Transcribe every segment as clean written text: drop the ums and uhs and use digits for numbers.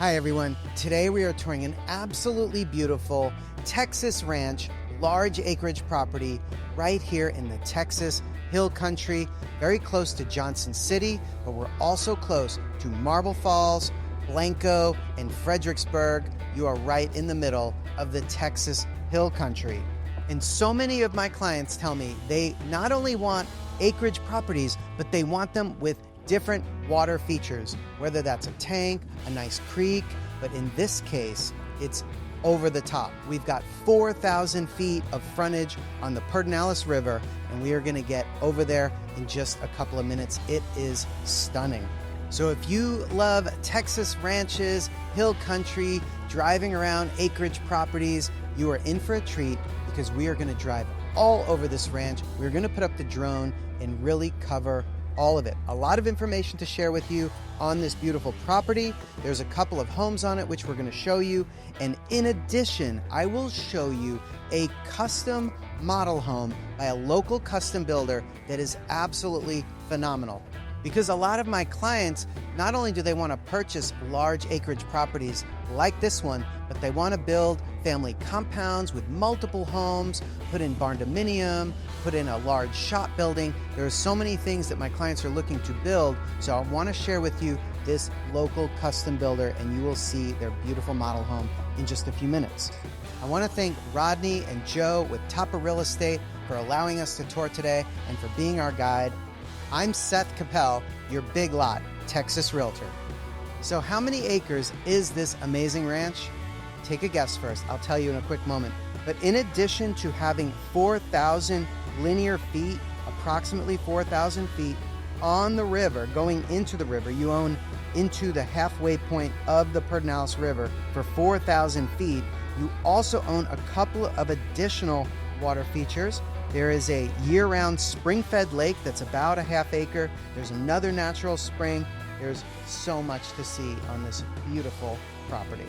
Hi everyone. Today we are touring an absolutely beautiful Texas ranch, large acreage property right here in the Texas Hill Country, very close to Johnson City, but we're also close to Marble Falls, Blanco, and Fredericksburg. You are right in the middle of the Texas Hill Country. And so many of my clients tell me they not only want acreage properties, but they want them with different water features, whether that's a tank, a nice creek, but in this case, it's over the top. We've got 4,000 feet of frontage on the Pedernales River, and we are gonna get over there in just a couple of minutes. It is stunning. So if you love Texas ranches, hill country, driving around acreage properties, you are in for a treat because we are gonna drive all over this ranch. We're gonna put up the drone and really cover all of it. A lot of information to share with you on this beautiful property. There's a couple of homes on it which we're going to show you, and in addition I will show you a custom model home by a local custom builder that is absolutely phenomenal. Because a lot of my clients, not only do they want to purchase large acreage properties like this one, but they want to build family compounds with multiple homes, put in Barndominium, put in a large shop building. There are so many things that my clients are looking to build, so I want to share with you this local custom builder, and you will see their beautiful model home in just a few minutes. I want to thank Rodney and Joe with Topper Real Estate for allowing us to tour today and for being our guide. I'm Seth Koppel, your Big Lot Texas Realtor. So how many acres is this amazing ranch? Take a guess first. I'll tell you in a quick moment. But in addition to having 4,000 linear feet, approximately 4,000 feet on the river, going into the river, you own into the halfway point of the Pedernales River for 4,000 feet. You also own a couple of additional water features. There is a year-round spring-fed lake that's about a half acre. There's another natural spring. There's so much to see on this beautiful property.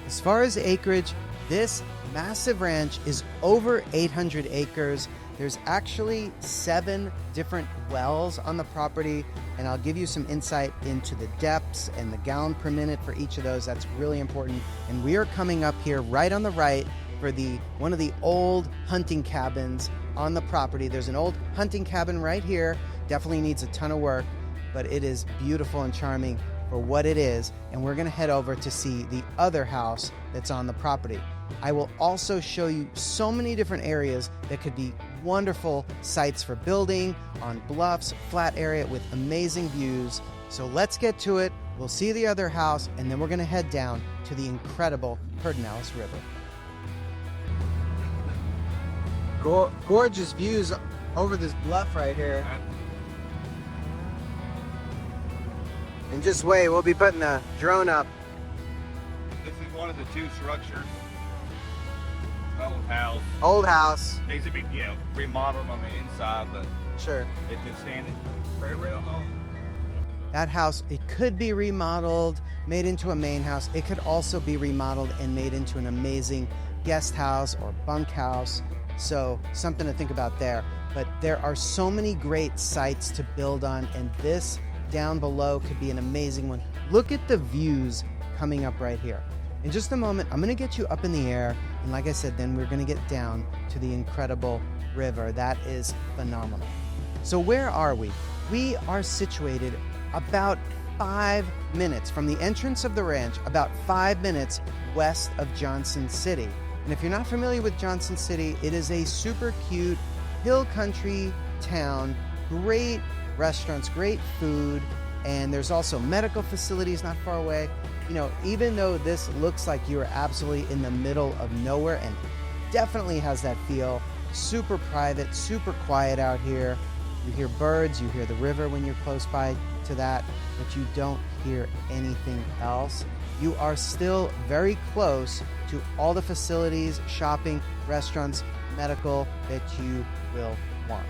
As far as acreage, this massive ranch is over 800 acres. There's actually 7 different wells on the property, and I'll give you some insight into the depths and the gallon per minute for each of those. That's really important. And we are coming up here right on the right for one of the old hunting cabins on the property. There's an old hunting cabin right here. Definitely needs a ton of work, but it is beautiful and charming for what it is. And we're gonna head over to see the other house that's on the property. I will also show you so many different areas that could be wonderful sites for building, on bluffs, flat area with amazing views. So let's get to it. We'll see the other house, and then we're gonna head down to the incredible Pedernales River. Gorgeous views over this bluff right here. And just wait, we'll be putting the drone up. This is one of the 2 structures. Old house. Old house. Needs to be, remodeled on the inside, but sure, it can stand it very well. That house, it could be remodeled, made into a main house. It could also be remodeled and made into an amazing guest house or bunkhouse. So something to think about there. But there are so many great sites to build on, and this down below could be an amazing one. Look at the views coming up right here. In just a moment, I'm gonna get you up in the air, and like I said, then we're gonna get down to the incredible river. That is phenomenal. So where are we? We are situated about 5 minutes from the entrance of the ranch, about 5 minutes west of Johnson City. And if you're not familiar with Johnson City, it is a super cute hill country town, great restaurants, great food, and there's also medical facilities not far away. Even though this looks like you're absolutely in the middle of nowhere, and definitely has that feel, super private, super quiet out here. You hear birds, you hear the river when you're close by to that, but you don't hear anything else. You are still very close to all the facilities, shopping, restaurants, medical that you will want.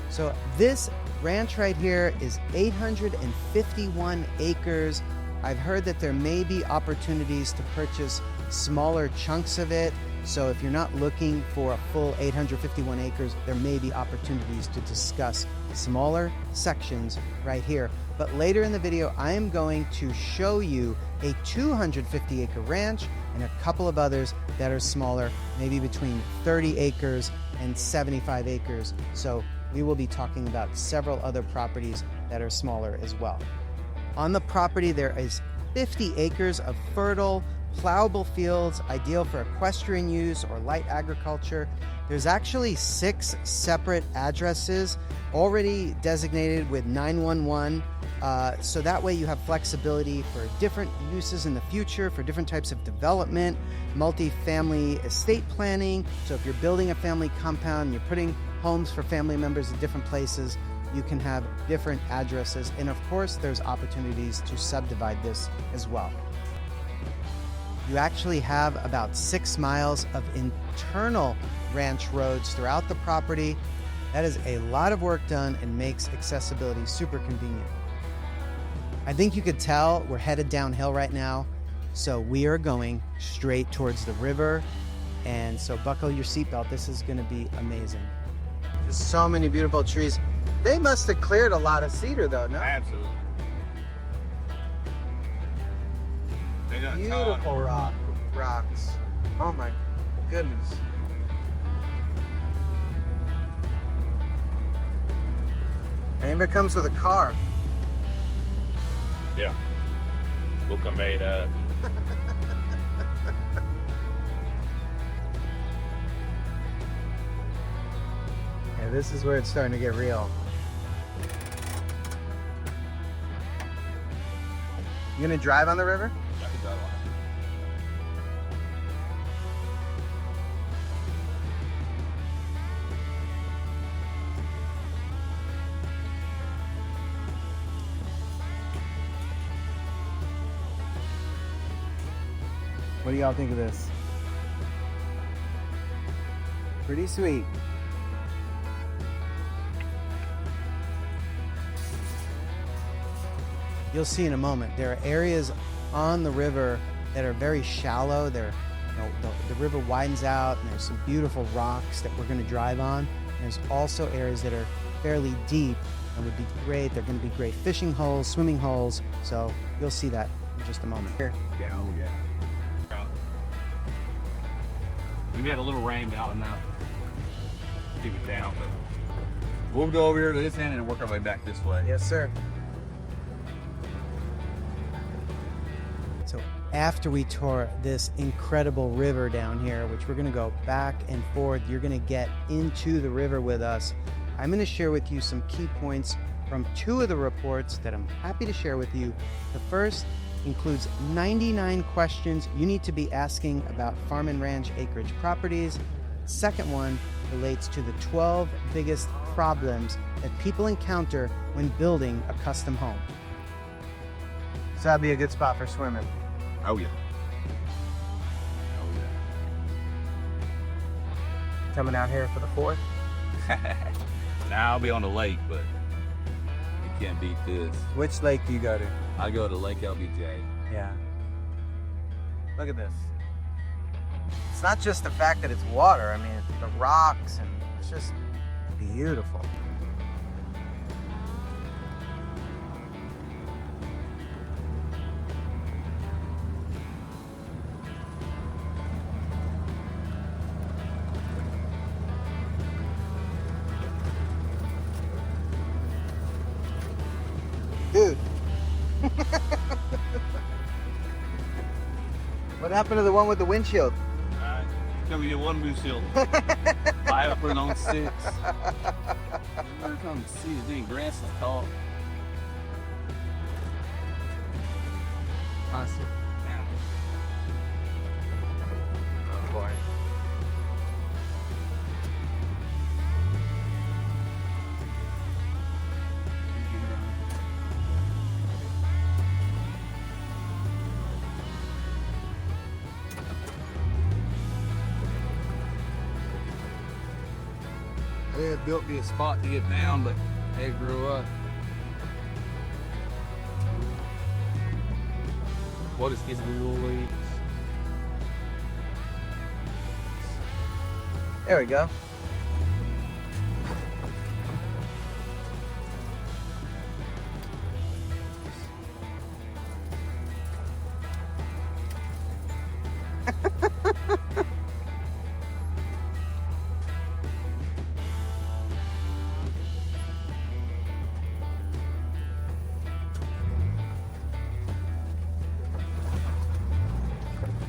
So this ranch right here is 851 acres. I've heard that there may be opportunities to purchase smaller chunks of it. So if you're not looking for a full 851 acres, there may be opportunities to discuss smaller sections right here. But later in the video, I am going to show you a 250 acre ranch and a couple of others that are smaller, maybe between 30 acres and 75 acres. So we will be talking about several other properties that are smaller as well. On the property, there is 50 acres of fertile, plowable fields, ideal for equestrian use or light agriculture. There's actually 6 separate addresses already designated with 911. So that way you have flexibility for different uses in the future, for different types of development, multifamily estate planning. So if you're building a family compound, you're putting homes for family members at different places, you can have different addresses. And of course, there's opportunities to subdivide this as well. You actually have about 6 miles of internal ranch roads throughout the property. That is a lot of work done and makes accessibility super convenient. I think you could tell we're headed downhill right now, so we are going straight towards the river, and so buckle your seatbelt. This is going to be amazing. There's so many beautiful trees. They must have cleared a lot of cedar though, no? Absolutely. They done Beautiful rocks. Oh my goodness. And it comes with a car. Yeah. Look, I made up. Yeah, this is where it's starting to get real. You gonna drive on the river? I can drive on it. What do y'all think of this? Pretty sweet. You'll see in a moment, there are areas on the river that are very shallow. The river widens out and there's some beautiful rocks that we're going to drive on. And there's also areas that are fairly deep and would be great. They're going to be great fishing holes, swimming holes. So you'll see that in just a moment. Here. Yeah, oh yeah. We had a little rain out enough to keep it down, but we'll go over here to this end and work our way back this way. Yes, sir. So after we tour this incredible river down here, which we're going to go back and forth, you're going to get into the river with us. I'm going to share with you some key points from 2 of the reports that I'm happy to share with you. The first includes 99 questions you need to be asking about farm and ranch acreage properties. Second one relates to the 12 biggest problems that people encounter when building a custom home. So that'd be a good spot for swimming. Oh yeah. Oh Coming out here for the 4th. yeah. Now I'll be on the lake, but you can't beat this. Which lake do you go to? I go to Lake LBJ. Yeah. Look at this. It's not just the fact that it's water. I mean, it's the rocks, and it's just beautiful. Dude. What happened to the one with the windshield? It's gonna be one windshield. I have to put it on 6. We're coming to see the dang grass is tall. Awesome. Oh boy. They had built me a spot to get down, but they grew up. What is getting little leaves? There we go.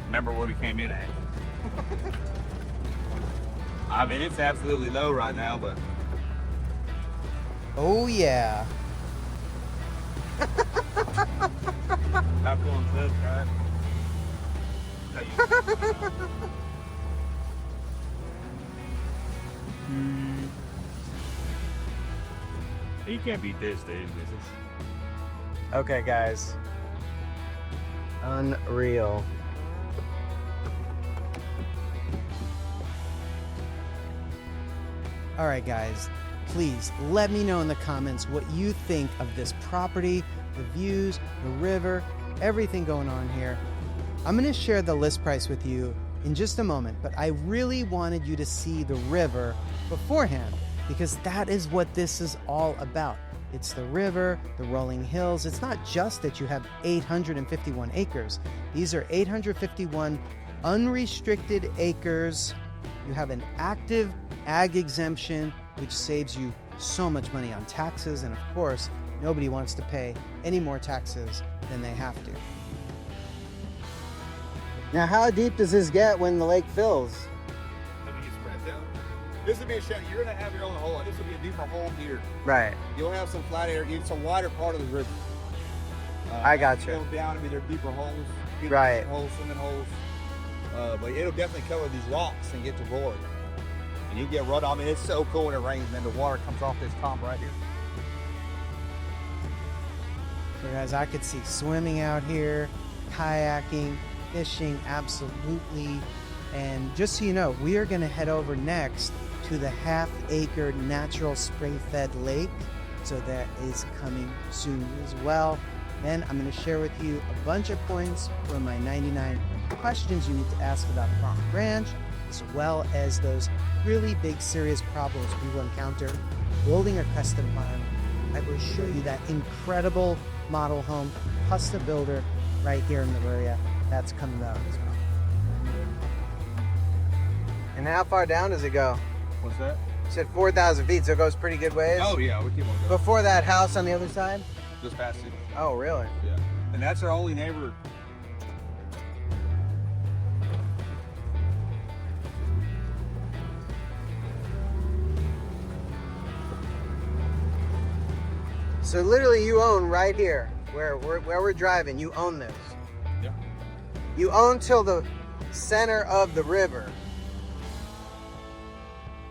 Remember where we came in at. I mean, it's absolutely low right now, but Oh yeah. not going to right? You can't beat this, dude. Okay, guys. Unreal. All right, guys, please let me know in the comments what you think of this property, the views, the river, everything going on here. I'm going to share the list price with you in just a moment, but I really wanted you to see the river beforehand because that is what this is all about. It's the river, the rolling hills. It's not just that you have 851 acres. These are 851 unrestricted acres. You have an active ag exemption, which saves you so much money on taxes. And of course, nobody wants to pay any more taxes than they have to. Now, how deep does this get when the lake fills? This would be a shed. You're going to have your own hole. This will be a deeper hole here. Right. You'll have some flat area. It's a wider part of the river. I got you. Go down and be there deeper holes. Right. Holes, swimming holes. But it'll definitely cover these rocks and get to void. And you get rut. I mean, it's so cool when it rains, and then the water comes off this top right here. So guys, I could see swimming out here, kayaking, fishing, absolutely. And just so you know, we are going to head over next to the half-acre natural spring-fed lake. So that is coming soon as well. Then I'm going to share with you a bunch of points from my 99 questions you need to ask about Farm Ranch, as well as those really big, serious problems we will encounter building a custom farm. I will show you that incredible model home, custom builder right here in the area. That's coming out as well. And how far down does it go? What's that? You said 4,000 feet, so it goes pretty good ways. Oh, yeah, we keep on going. Before that house on the other side? Just past it. Oh, really? Yeah. And that's our only neighbor. So literally you own right here, where we're driving, you own this. Yeah. You own till the center of the river.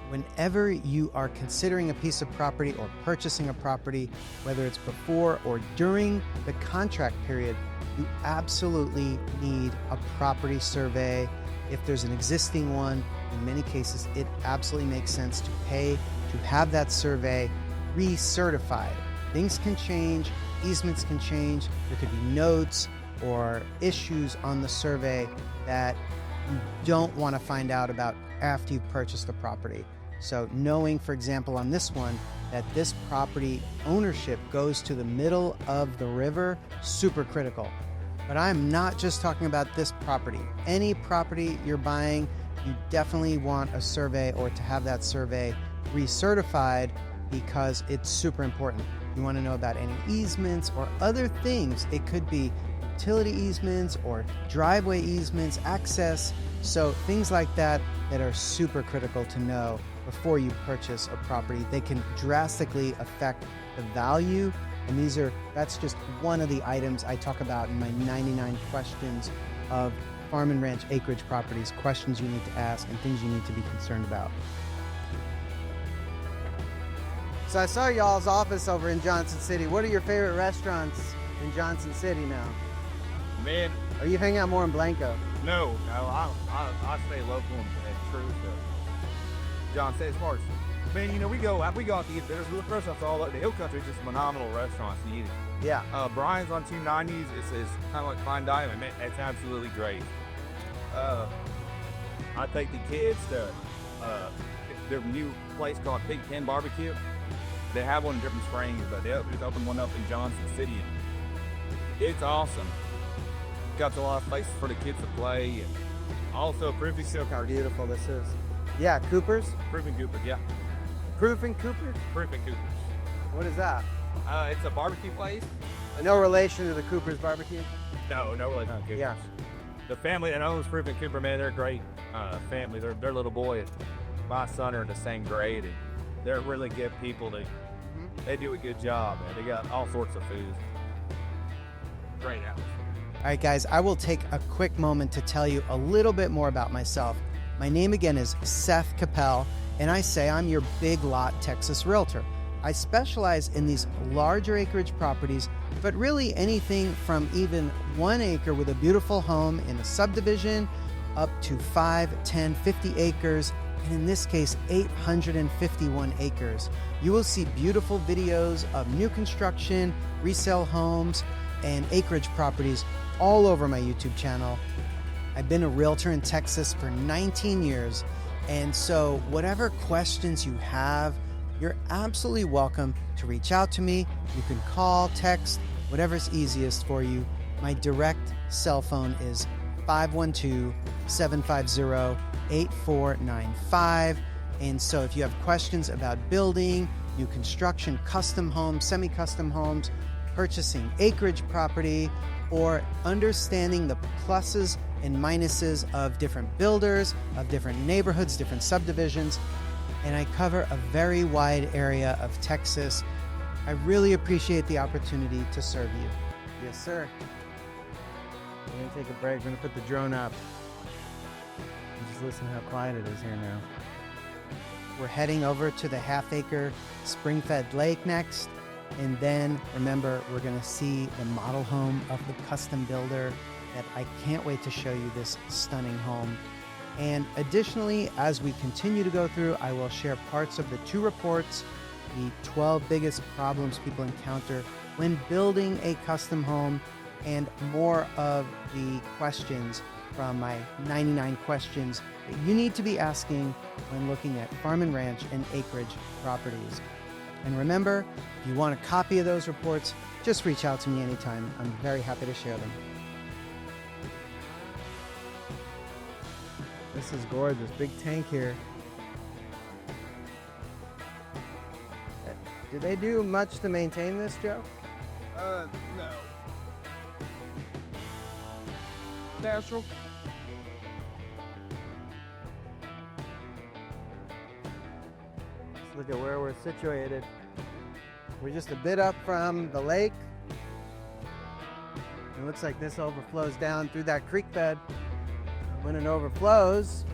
Whenever you are considering a piece of property or purchasing a property, whether it's before or during the contract period, you absolutely need a property survey. If there's an existing one, in many cases, it absolutely makes sense to pay to have that survey recertified. Things can change, easements can change, there could be notes or issues on the survey that you don't want to find out about after you've purchased the property. So knowing, for example, on this one, that this property ownership goes to the middle of the river, super critical. But I'm not just talking about this property. Any property you're buying, you definitely want a survey or to have that survey recertified because it's super important. You want to know about any easements or other things. It could be utility easements or driveway easements, access. So things like that that are super critical to know before you purchase a property. They can drastically affect the value. And that's just one of the items I talk about in my 99 questions of farm and ranch acreage properties, questions you need to ask and things you need to be concerned about. So I saw y'all's office over in Johnson City. What are your favorite restaurants in Johnson City now? Man. Are you hanging out more in Blanco? No, I stay local and true to John says Marks. Man, you know, we go out to eat. There's restaurants all over the hill country, just phenomenal restaurants to eat. Yeah. Brian's on 290s. It's kind of like fine dining. It's absolutely great. I take the kids to their new place called P10 Barbecue. They have one in Different Springs, but they just opened one up in Johnson City. It's awesome. Got a lot of places for the kids to play, and also Proofing Look how beautiful this is. Yeah, Cooper's? Proofing Coopers, yeah. Proofing Cooper? Proofing Coopers. What is that? It's a barbecue place. No relation to the Cooper's Barbecue? No relation to Coopers. Yeah. The family that owns Proofing Cooper, man, they're a great family. Their little boy and my son are in the same grade, and they're really good people. They do a good job, man. They got all sorts of food. Great atmosphere. All right, guys, I will take a quick moment to tell you a little bit more about myself. My name again is Seth Koppel, and I say I'm your Big Lot Texas realtor. I specialize in these larger acreage properties, but really anything from even 1 acre with a beautiful home in a subdivision up to 5, 10, 50 acres, and in this case, 851 acres. You will see beautiful videos of new construction, resale homes, and acreage properties all over my YouTube channel. I've been a realtor in Texas for 19 years, and so whatever questions you have, you're absolutely welcome to reach out to me. You can call, text, whatever's easiest for you. My direct cell phone is 512-750-8495. And so if you have questions about building, new construction, custom homes, semi-custom homes, purchasing acreage property, or understanding the pluses and minuses of different builders, of different neighborhoods, different subdivisions, and I cover a very wide area of Texas. I really appreciate the opportunity to serve you. Yes, sir. We're gonna take a break. We're gonna put the drone up. And just listen to how quiet it is here now. We're heading over to the half-acre Springfed Lake next. And then, remember, we're going to see the model home of the custom builder that I can't wait to show you this stunning home. And additionally, as we continue to go through, I will share parts of the 2 reports, the 12 biggest problems people encounter when building a custom home, and more of the questions from my 99 questions that you need to be asking when looking at farm and ranch and acreage properties. And remember, if you want a copy of those reports, just reach out to me anytime. I'm very happy to share them. This is gorgeous. Big tank here. Do they do much to maintain this, Joe? No. Natural. Let's look at where we're situated. We're just a bit up from the lake. It looks like this overflows down through that creek bed. When it overflows,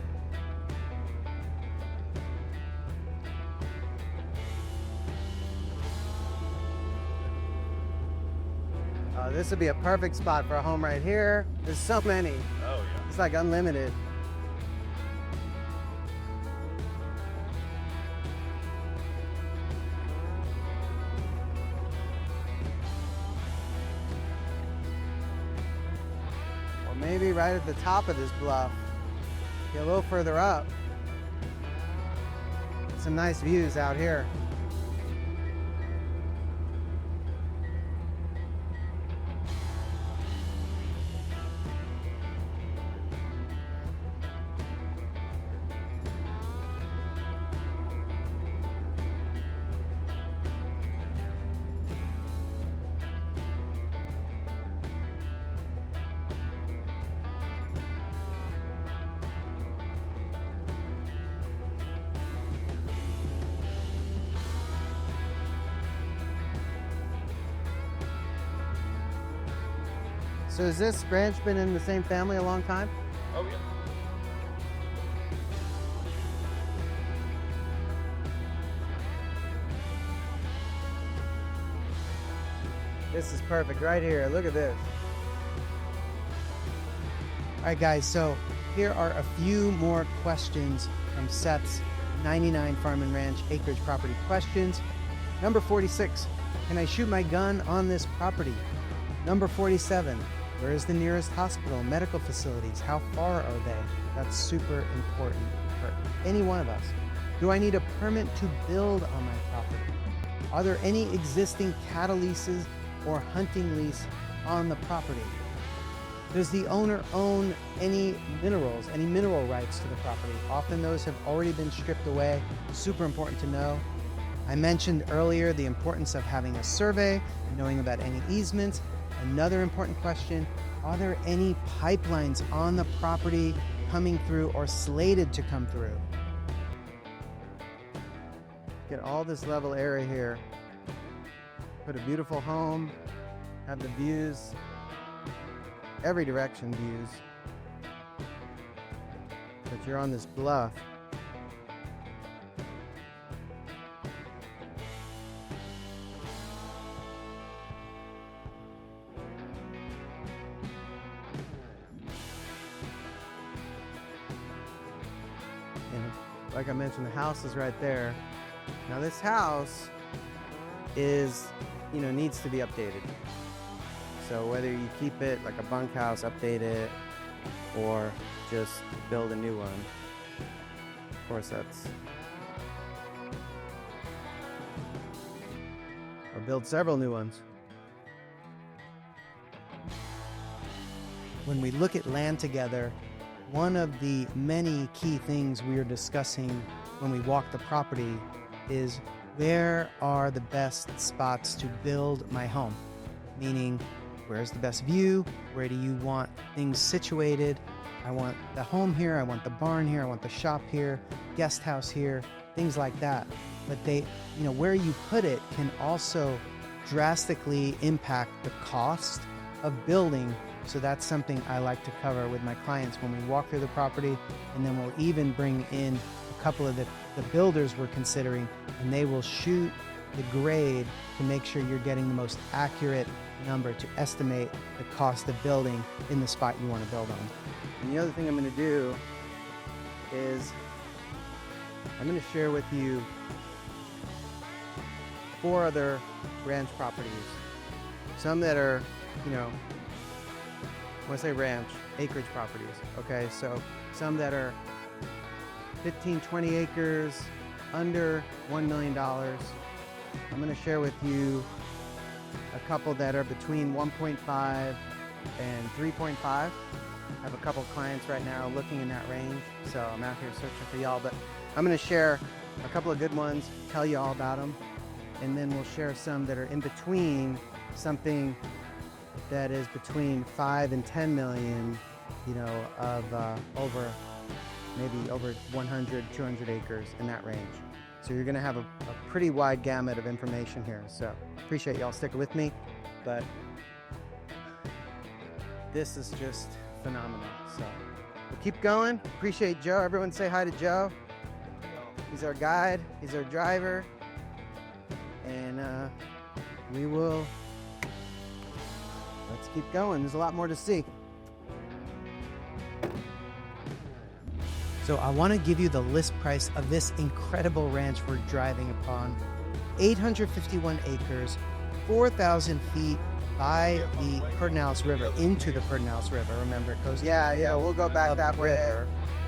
this would be a perfect spot for a home right here. There's so many. Oh, yeah. It's like unlimited. Or maybe right at the top of this bluff. Get a little further up. Some nice views out here. So has this ranch been in the same family a long time? Oh, yeah. This is perfect right here. Look at this. All right, guys, so here are a few more questions from Seth's 99 Farm and Ranch Acreage Property questions. Number 46, can I shoot my gun on this property? Number 47, where is the nearest hospital, medical facilities? How far are they? That's super important. for any one of us. Do I need a permit to build on my property? Are there any existing cattle leases or hunting lease on the property? Does the owner own any minerals, any mineral rights to the property? Often those have already been stripped away. Super important to know. I mentioned earlier the importance of having a survey, knowing about any easements. Another important question, are there any pipelines on the property coming through or slated to come through? Get all this level area here. Put a beautiful home, have the views, every direction views. But you're on this bluff. And like I mentioned, the house is right there. Now this house is, needs to be updated. So whether you keep it like a bunkhouse, update it, or just build a new one, of course or build several new ones. When we look at land together, one of the many key things we are discussing when we walk the property is where are the best spots to build my home? Meaning, where's the best view? Where do you want things situated? I want the home here, I want the barn here, I want the shop here, guest house here, things like that. But where you put it can also drastically impact the cost of building. So that's something I like to cover with my clients when we walk through the property, and then we'll even bring in a couple of the builders we're considering, and they will shoot the grade to make sure you're getting the most accurate number to estimate the cost of building in the spot you want to build on. And the other thing I'm going to do is I'm going to share with you 4 other ranch properties. Some that are, when I say ranch, acreage properties. Okay, so some that are 15, 20 acres, under $1 million. I'm going to share with you a couple that are between 1.5 and 3.5. I have a couple clients right now looking in that range, so I'm out here searching for y'all. But I'm going to share a couple of good ones, tell you all about them, and then we'll share some that are in between, something that is between 5 and 10 million, of maybe over 100, 200 acres in that range. So you're going to have a pretty wide gamut of information here. So appreciate y'all sticking with me, but this is just phenomenal. So we'll keep going. Appreciate Joe. Everyone say hi to Joe. He's our guide. He's our driver. And let's keep going. There's a lot more to see. So I want to give you the list price of this incredible ranch we're driving upon. 851 acres, 4,000 feet by the Pedernales River, into the Pedernales River. Remember, it goes... Yeah, we'll go back that way.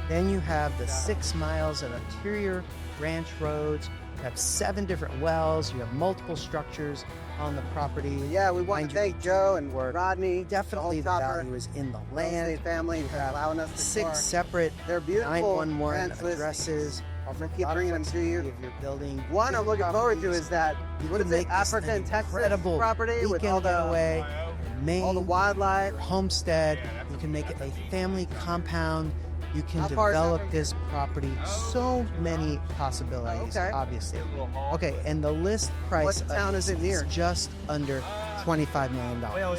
Then you have the 6 miles of interior ranch roads. You have 7 different wells. You have multiple structures on the property. Yeah, we want to thank Joe and Rodney. Definitely the value is in the land. Family for allowing us to 6 separate 911 addresses. I'll keep bringing them to you. If you're building one I'm looking forward to is that what is it, African Texas property with all the Maine, all the wildlife, homestead. You can make it a family compound. You can develop this property. So many possibilities, obviously. Okay, and the list price is just under $25 million. Well,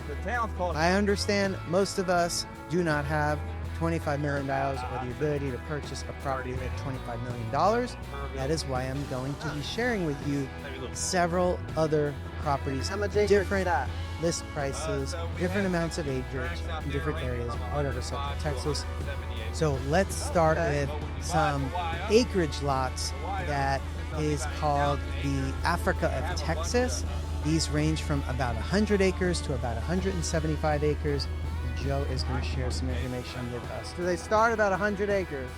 the town's called... I understand most of us do not have $25 million or the ability to purchase a property at $25 million. That is why I'm going to be sharing with you several other properties, different list prices, different amounts of acreage in different areas all over Central Texas. So let's start with some acreage lots that is called the Africa of Texas. These range from about 100 acres to about 175 acres. Joe is going to share some information with us. So they start about 100 acres.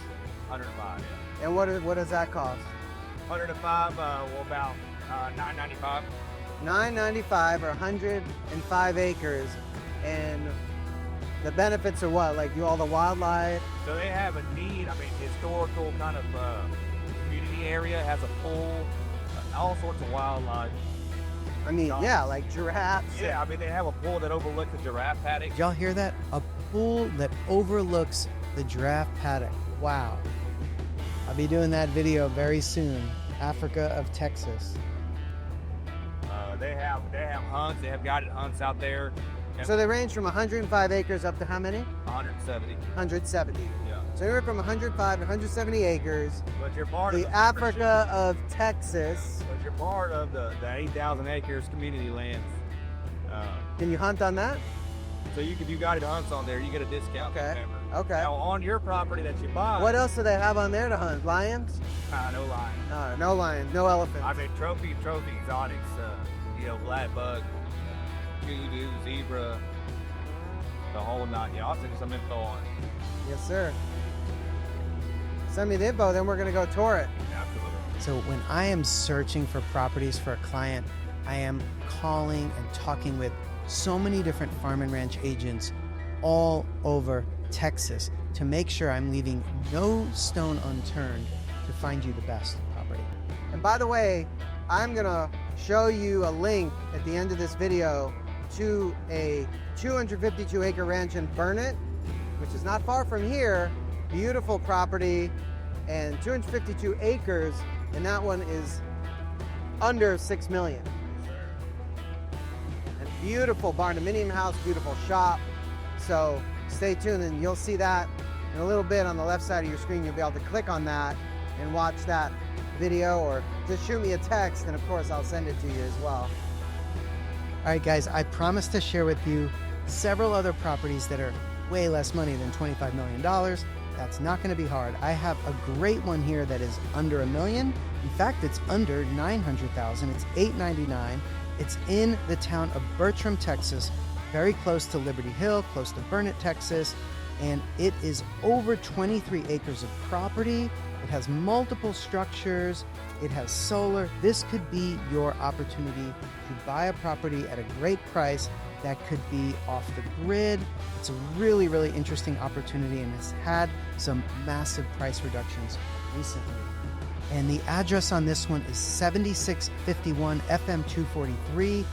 105, yeah. And what does that cost? 105, well, about $995. $995 or 105 acres. And the benefits are what? Like all the wildlife? So they have a neat, historical kind of community area. It has a pool, all sorts of wildlife. Yeah, like giraffes. Yeah, they have a pool that overlooks the giraffe paddock. Did y'all hear that? A pool that overlooks the giraffe paddock. Wow. I'll be doing that video very soon. Africa of Texas. They have hunts. They have guided hunts out there. So they range from 105 acres up to how many? 170. 170. Yeah. So you're from 105 to 170 acres. But you're part of the Africa of Texas. But you're part of the 8,000 acres community lands. Can you hunt on that? So you can do guided hunts on there. You get a discount. Okay. Okay. Now on your property that you buy. What else do they have on there to hunt? Lions? No lions. No lions. No elephants. Trophy exotics. Black buck, kudu, zebra, the whole nine. Yeah, I'll send you some info on it. Yes, sir. Send me the info, then we're going to go tour it. Absolutely. So when I am searching for properties for a client, I am calling and talking with so many different farm and ranch agents all over Texas to make sure I'm leaving no stone unturned to find you the best property. And by the way, I'm going to show you a link at the end of this video to a 252 acre ranch in Burnet, which is not far from here. Beautiful property and 252 acres, and that one is under 6 million. And beautiful Barndominium house, beautiful shop. So stay tuned and you'll see that in a little bit on the left side of your screen. You'll be able to click on that and watch that video, or just shoot me a text, and of course I'll send it to you as well. All right guys, I promised to share with you several other properties that are way less money than $25 million. That's not going to be hard. I have a great one here that is under $1 million. In fact, it's under $900,000. It's $899. It's in the town of Bertram, Texas, very close to Liberty Hill, close to Burnet, Texas, and it is over 23 acres of property. It has multiple structures. It has solar. This could be your opportunity to buy a property at a great price that could be off the grid. It's a really, really interesting opportunity and has had some massive price reductions recently. And the address on this one is 7651 FM 243.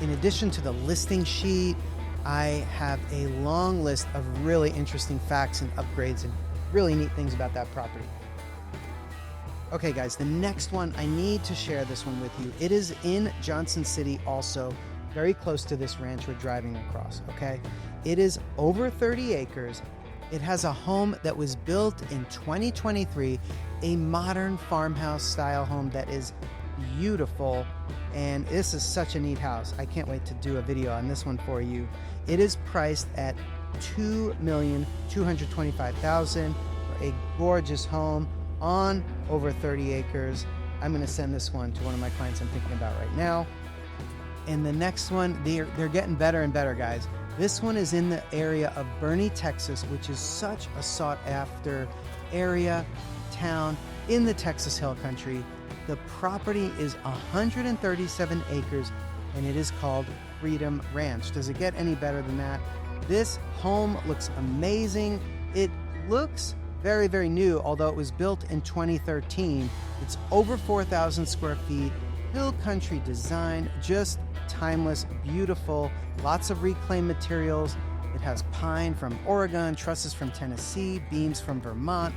In addition to the listing sheet, I have a long list of really interesting facts and upgrades and really neat things about that property. Okay guys, the next one, I need to share this one with you. It is in Johnson City also, very close to this ranch we're driving across, okay? It is over 30 acres. It has a home that was built in 2023, a modern farmhouse style home that is beautiful. And this is such a neat house. I can't wait to do a video on this one for you. It is priced at $2,225,000 for a gorgeous home on over 30 acres. I'm going to send this one to one of my clients I'm thinking about right now. And the next one, they're getting better and better, guys. This one is in the area of Burnet, Texas, which is such a sought after area, town in the Texas Hill Country. The property is 137 acres and it is called Freedom Ranch. Does it get any better than that? This home looks amazing. It looks very, very new, although it was built in 2013. It's over 4,000 square feet, hill country design, just timeless, beautiful, lots of reclaimed materials. It has pine from Oregon, trusses from Tennessee, beams from Vermont,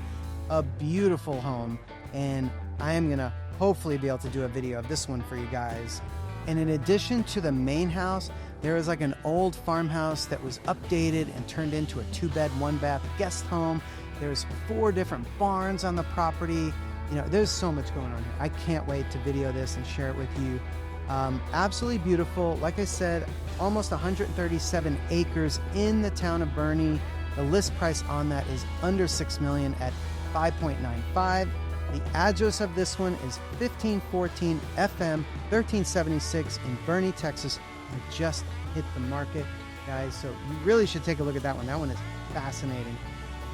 a beautiful home. And I am gonna hopefully be able to do a video of this one for you guys. And in addition to the main house, there is like an old farmhouse that was updated and turned into a 2-bed, 1-bath guest home. There's 4 different barns on the property. You know, there's so much going on here. I can't wait to video this and share it with you. Absolutely beautiful. Like I said, almost 137 acres in the town of Burnet. The list price on that is under $6 million at $5.95. The address of this one is 1514 FM 1376 in Burnet, Texas. It just hit the market, guys. So you really should take a look at that one. That one is fascinating.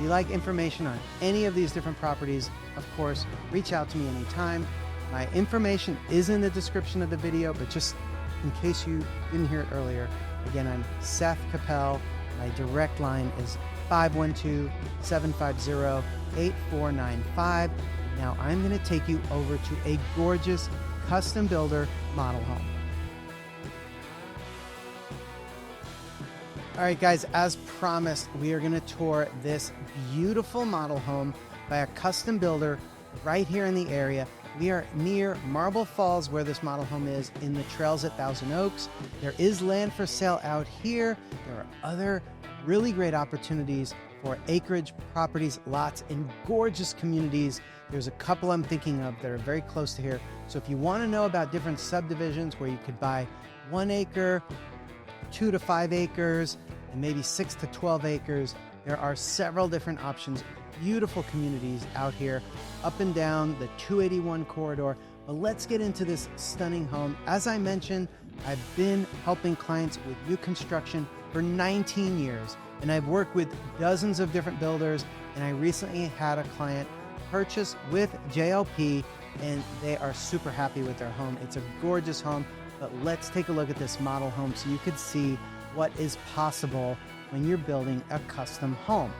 If you like information on any of these different properties, of course, reach out to me anytime. My information is in the description of the video, but just in case you didn't hear it earlier, again, I'm Seth Koppel. My direct line is 512-750-8495. Now I'm going to take you over to a gorgeous custom builder model home. All right, guys, as promised, we are going to tour this beautiful model home by a custom builder right here in the area. We are near Marble Falls, where this model home is, in the trails at Thousand Oaks. There is land for sale out here. There are other really great opportunities for acreage properties, lots in gorgeous communities. There's a couple I'm thinking of that are very close to here. So if you want to know about different subdivisions where you could buy 1 acre, 2 to 5 acres, and maybe 6 to 12 acres, there are several different options. Beautiful communities out here, up and down the 281 corridor. But let's get into this stunning home. As I mentioned, I've been helping clients with new construction for 19 years, and I've worked with dozens of different builders, and I recently had a client purchase with JLP, and they are super happy with their home. It's a gorgeous home, but let's take a look at this model home so you could see what is possible when you're building a custom home.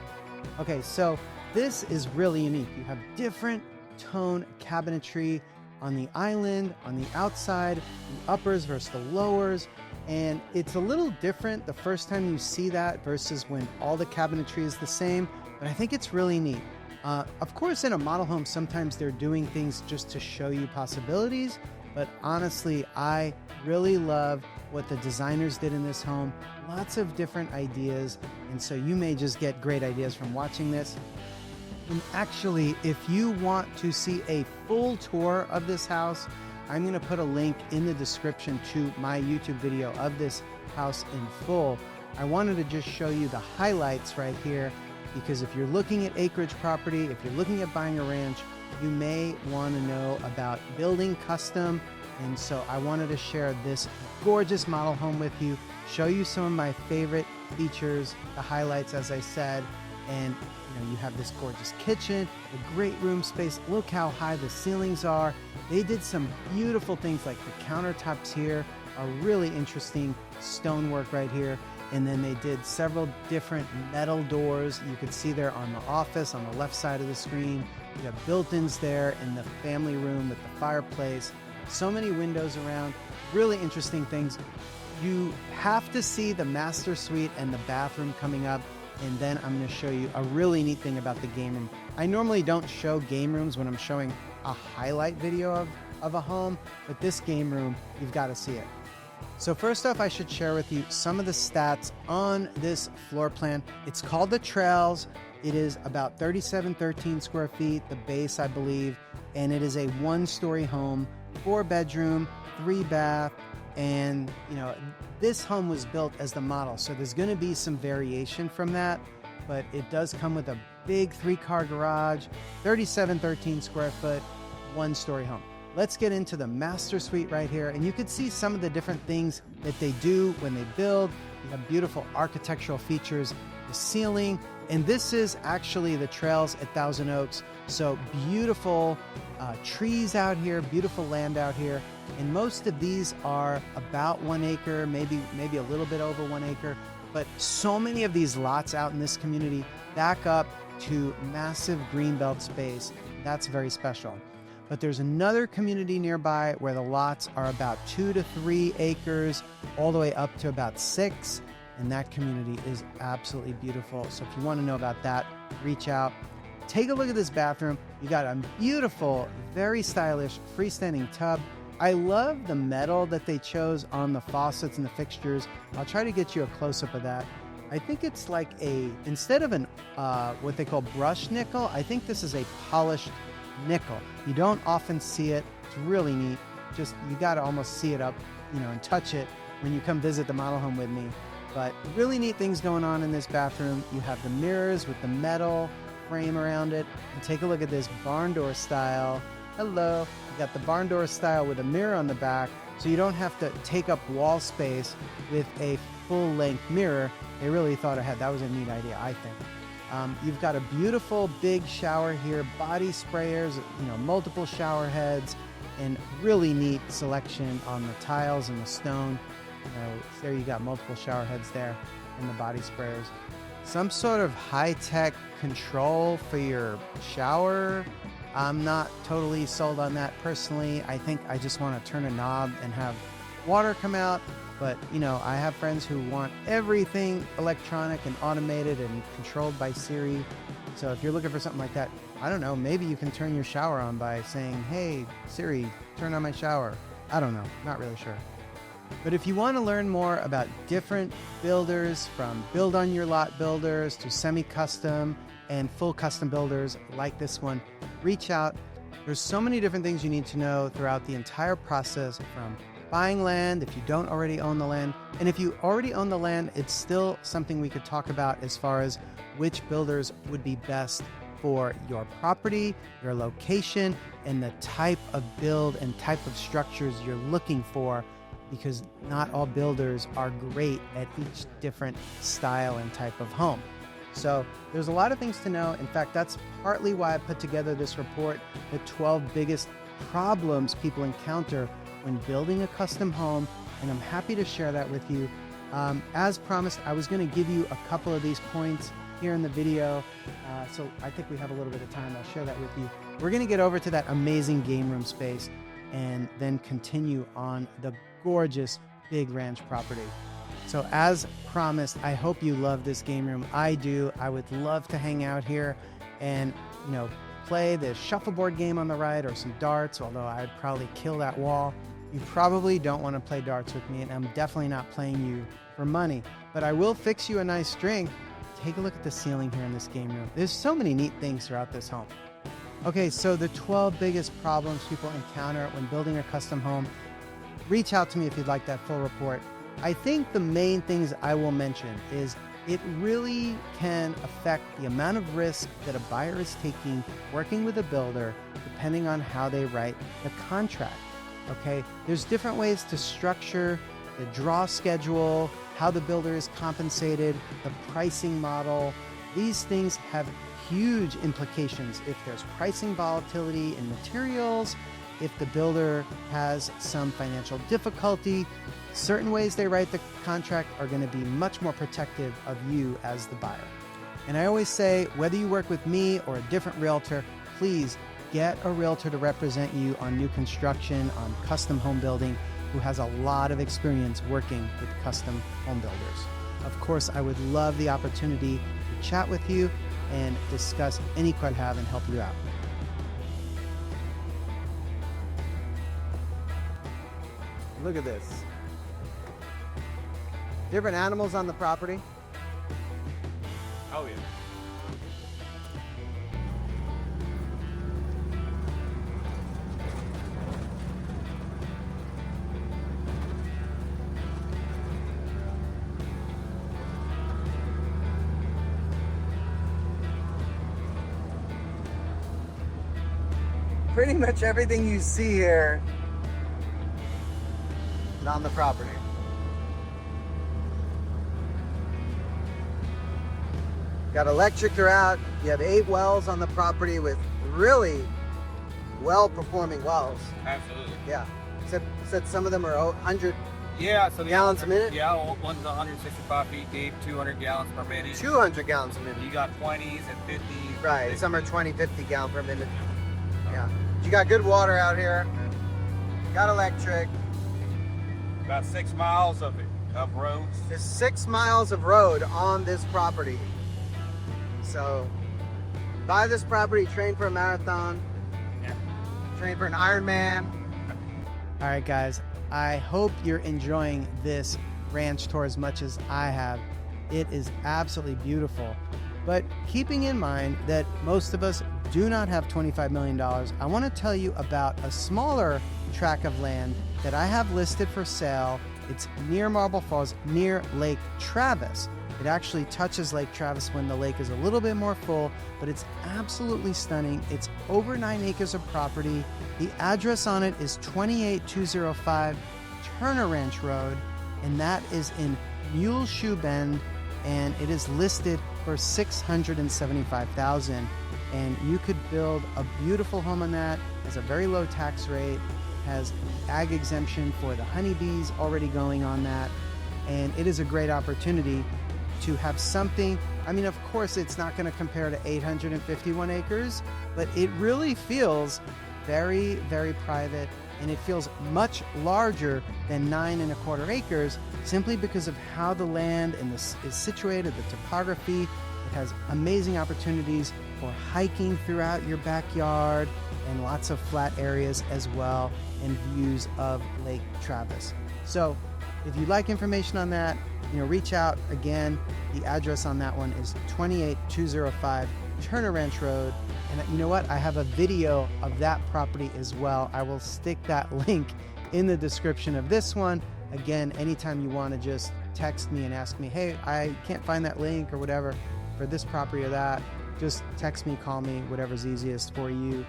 Okay, so this is really unique. You have different tone cabinetry on the island, on the outside, the uppers versus the lowers, and it's a little different the first time you see that versus when all the cabinetry is the same, but I think it's really neat. Of course, in a model home, sometimes they're doing things just to show you possibilities, but honestly, I really love what the designers did in this home. Lots of different ideas, and so you may just get great ideas from watching this. And actually, if you want to see a full tour of this house, I'm going to put a link in the description to my YouTube video of this house in full. I wanted to just show you the highlights right here, because if you're looking at acreage property, if you're looking at buying a ranch, you may want to know about building custom. And so I wanted to share this gorgeous model home with you, show you some of my favorite features, the highlights, as I said. And you have this gorgeous kitchen, a great room space. Look how high the ceilings are. They did some beautiful things, like the countertops here are really interesting stonework right here. And then they did several different metal doors. You could see there on the office on the left side of the screen. You have built-ins there in the family room with the fireplace. So many windows around, really interesting things. You have to see the master suite and the bathroom coming up, and then I'm going to show you a really neat thing about the game room. I normally don't show game rooms when I'm showing a highlight video of a home, but this game room, you've got to see it. So first off, I should share with you some of the stats on this floor plan. It's called the Trails. It is about 3713 square feet, the base, I believe, and it is a 1-story home, 4-bedroom, 3-bath, and this home was built as the model, so there's going to be some variation from that, but it does come with a big 3-car garage, 3713 square foot, 1-story home. Let's get into the master suite right here, and you can see some of the different things that they do when they build. You have beautiful architectural features, the ceiling, and this is actually the Trails at Thousand Oaks. So beautiful trees out here, beautiful land out here, and most of these are about 1 acre, maybe a little bit over 1 acre. But so many of these lots out in this community back up to massive greenbelt space. That's very special. But there's another community nearby where the lots are about 2 to 3 acres, all the way up to about 6. And that community is absolutely beautiful. So if you want to know about that, reach out. Take a look at this bathroom. You got a beautiful, very stylish freestanding tub. I love the metal that they chose on the faucets and the fixtures. I'll try to get you a close-up of that. I think it's like instead of an what they call brushed nickel, I think this is a polished nickel. You don't often see it. It's really neat. Just, you got to almost see it up, and touch it when you come visit the model home with me. But really neat things going on in this bathroom. You have the mirrors with the metal frame around it. And take a look at this barn door style. Hello. You got the barn door style with a mirror on the back, so you don't have to take up wall space with a full-length mirror. They really thought ahead. That was a neat idea, I think. You've got a beautiful big shower here, body sprayers, multiple shower heads, and really neat selection on the tiles and the stone. There you got multiple shower heads there and the body sprayers. Some sort of high-tech control for your shower. I'm not totally sold on that personally. I think I just want to turn a knob and have water come out. But, I have friends who want everything electronic and automated and controlled by Siri. So if you're looking for something like that, I don't know, maybe you can turn your shower on by saying, "Hey, Siri, turn on my shower." I don't know, not really sure. But if you want to learn more about different builders, from build on your lot builders to semi-custom and full custom builders like this one, reach out. There's so many different things you need to know throughout the entire process, from buying land if you don't already own the land. And if you already own the land, it's still something we could talk about as far as which builders would be best for your property, your location, and the type of build and type of structures you're looking for, because not all builders are great at each different style and type of home. So there's a lot of things to know. In fact, that's partly why I put together this report, the 12 biggest problems people encounter when building a custom home, and I'm happy to share that with you. As promised, I was going to give you a couple of these points here in the video, so I think we have a little bit of time. I'll share that with you. We're going to get over to that amazing game room space and then continue on the gorgeous big ranch property. So as promised, I hope you love this game room. I do. I would love to hang out here and, play the shuffleboard game on the right or some darts, although I'd probably kill that wall. You probably don't want to play darts with me, and I'm definitely not playing you for money, but I will fix you a nice drink. Take a look at the ceiling here in this game room. There's so many neat things throughout this home. Okay, so the 12 biggest problems people encounter when building a custom home. Reach out to me if you'd like that full report. I think the main things I will mention is it really can affect the amount of risk that a buyer is taking working with a builder, depending on how they write the contract. Okay, there's different ways to structure the draw schedule, how the builder is compensated, the pricing model. These things have huge implications if there's pricing volatility in materials, if the builder has some financial difficulty. Certain ways they write the contract are going to be much more protective of you as the buyer. And I always say, whether you work with me or a different realtor, please get a realtor to represent you on new construction, on custom home building, who has a lot of experience working with custom home builders. Of course, I would love the opportunity to chat with you and discuss any question you have and help you out. Look at this. Different animals on the property. Oh, yeah. Pretty much everything you see here is on the property. Got electric throughout. You have 8 wells on the property with really well-performing wells. Absolutely. Yeah. Said some of them are 100 so gallons a minute? Yeah, one's 165 feet deep, 200 gallons per minute. 200 gallons a minute. You got 20s and 50s. Right. Some are 20, 50 gallons per minute. Yeah. You got good water out here. Got electric. About 6 miles of roads. There's 6 miles of road on this property. So, buy this property, train for a marathon, train for an Ironman. All right, guys, I hope you're enjoying this ranch tour as much as I have. It is absolutely beautiful. But keeping in mind that most of us do not have $25 million, I want to tell you about a smaller tract of land that I have listed for sale. It's near Marble Falls, near Lake Travis. It actually touches Lake Travis when the lake is a little bit more full, but it's absolutely stunning. It's over 9 acres of property. The address on it is 28205 Turner Ranch Road, and that is in Muleshoe Bend, and it is listed for $675,000, and you could build a beautiful home on that. Has a very low tax rate, has ag exemption for the honeybees already going on that, and it is a great opportunity to have something. I mean, of course, it's not going to compare to 851 acres, but it really feels very, very private, and it feels much larger than 9¼ acres simply because of how the land and this is situated, the topography. It has amazing opportunities for hiking throughout your backyard and lots of flat areas as well, and views of Lake Travis. So if you'd like information on that, reach out. Again, the address on that one is 28205 Turner Ranch Road. And you know what? I have a video of that property as well. I will stick that link in the description of this one. Again, anytime you want to just text me and ask me, hey, I can't find that link or whatever for this property or that, just text me, call me, whatever's easiest for you.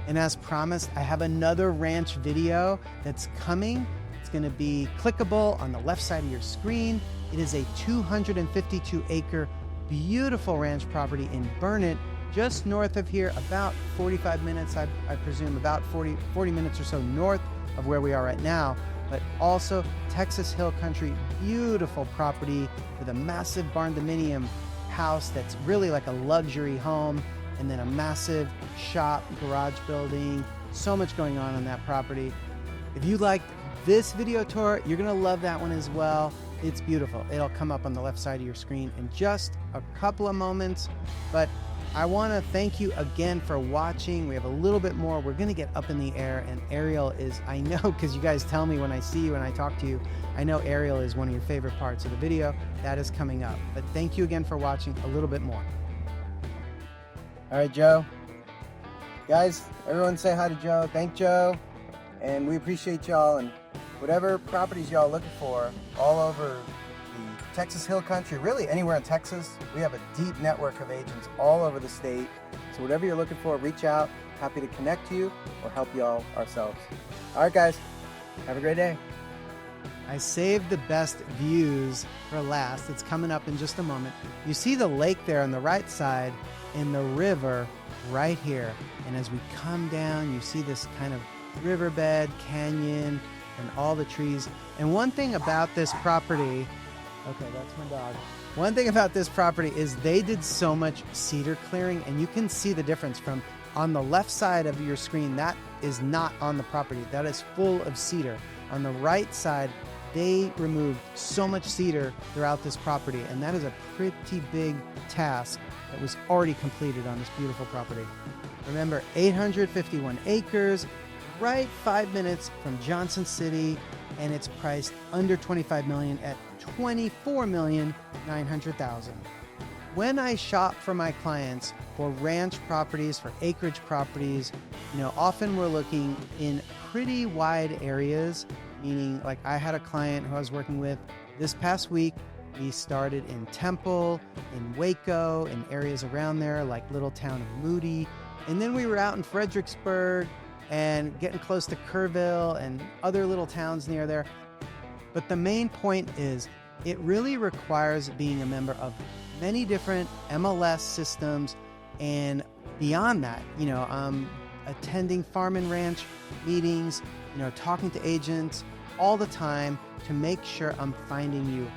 And as promised, I have another ranch video that's coming. It's going to be clickable on the left side of your screen. It is a 252-acre beautiful ranch property in Burnet, just north of here, about 45 minutes, I presume, about 40 minutes or so north of where we are right now, but also Texas Hill Country, beautiful property with a massive Barndominium house that's really like a luxury home, and then a massive shop, garage building, so much going on that property. If you liked this video tour, you're gonna love that one as well. It's beautiful. It'll come up on the left side of your screen in just a couple of moments, but I want to thank you again for watching. We have a little bit more. We're going to get up in the air, and aerial is, I know, because you guys tell me when I see you and I talk to you, I know aerial is one of your favorite parts of the video. That is coming up. But thank you again for watching a little bit more. All right, Joe. Guys, everyone say hi to Joe. Thank Joe. And we appreciate y'all, and whatever properties y'all looking for all over the Texas Hill Country, really anywhere in Texas. We have a deep network of agents all over the state. So whatever you're looking for, reach out. Happy to connect you or help you all ourselves. All right, guys, have a great day. I saved the best views for last. It's coming up in just a moment. You see the lake there on the right side and the river right here. And as we come down, you see this kind of riverbed, canyon, and all the trees. And one thing about this property, okay, that's my dog. One thing about this property is they did so much cedar clearing, and you can see the difference from on the left side of your screen. That is not on the property. That is full of cedar. On the right side, they removed so much cedar throughout this property, and that is a pretty big task that was already completed on this beautiful property. Remember, 851 acres, right 5 minutes from Johnson City, and it's priced under $25 million at $24,900,000. When I shop for my clients for ranch properties, for acreage properties, often we're looking in pretty wide areas, meaning like I had a client who I was working with this past week. We started in Temple, in Waco, in areas around there like little town of Moody, and then we were out in Fredericksburg and getting close to Kerrville and other little towns near there. But the main point is it really requires being a member of many different MLS systems, and beyond that, attending farm and ranch meetings, talking to agents all the time to make sure I'm finding you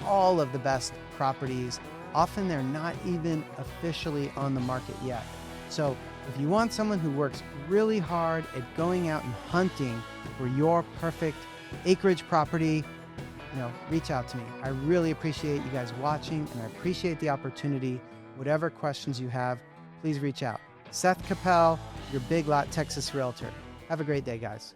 all of the best properties. Often they're not even officially on the market yet. So if you want someone who works really hard at going out and hunting for your perfect acreage property, reach out to me. I really appreciate you guys watching, and I appreciate the opportunity. Whatever questions you have, please reach out. Seth Koppel, your Big Lot Texas Realtor. Have a great day, guys.